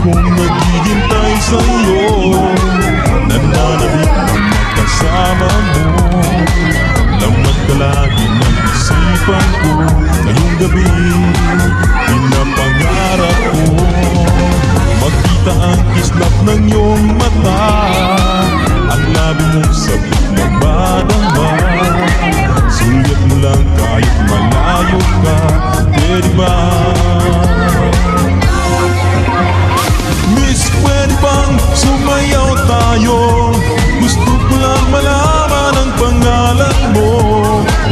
kong naghihintay sa'yo, nananabik na magkasama mo. Laman ka lagi ng isipan ko, ngayong gabi pinapangarap ko. Magkita ang kislap ng iyong mata, ang labi mong sabik na madama. Sulyap mo lang kahit malayo ka, pwede ba? Miss, pwede bang sumayaw tayo? Gusto ko lang malaman ang pangalan mo.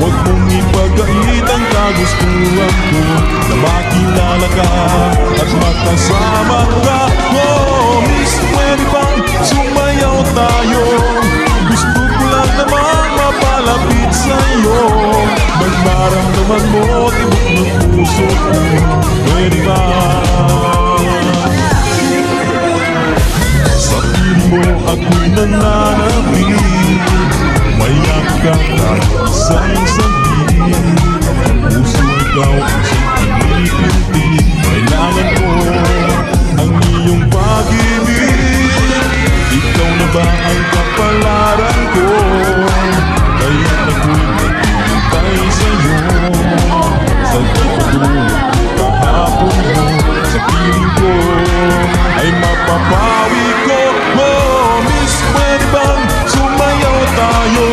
Huwag mong ipagait ang kagustuhan ko, na makilala ka at makasama ka. Oh, Miss, pwede bang sumayaw tayo? Gusto ko lang naman mapalapit sa'yo, magmaramdaman mo tibok ng puso ko, pwede ba? Sa piling mo ako'y nananabik, mayak ka kahit isang saglit. Puso ikaw ang siyang pinipinti, kailangan ko ang iyong pag-ibig. Ikaw na ba ang kapalaran ko, kaya ako'y naghihintay sa'yo. Sa pagtulog kahapon mo, sa piling ko ay mapapawi ko. Oh, Miss, pwede bang sumayaw tayo?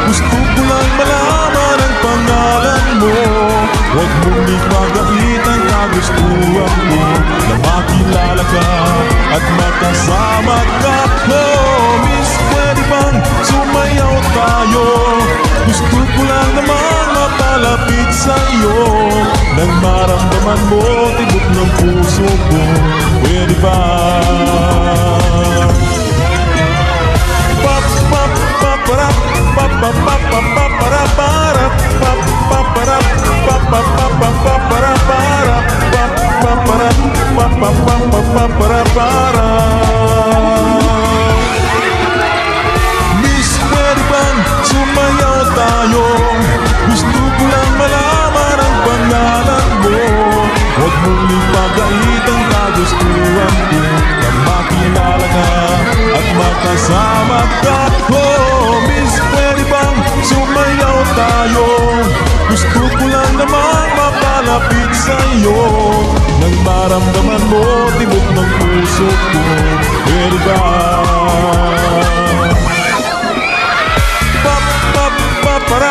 Gusto ko lang malaman ang pangalan mo. Huwag mong ipagait ang kagustuhan mo, na makilala ka at makasama ka. Oh, Miss, pwede bang sumayaw tayo? Gusto ko lang naman mapalapit sa'yo, nang maramdaman mo tibok ng puso ko, pwede ba? Miss, pwede bang sumayaw tayo? Gusto ko lang malaman ang pangalan mo. Huwag mong ipagait ang kagustuhan ko, na makilala ka at makasama ka. Oh, Miss, pwede bang sumayaw tayo? Gusto ko lang naman mapalapit sa'yo, nang maramdaman mo tibok ng puso ko, pwede ba? Para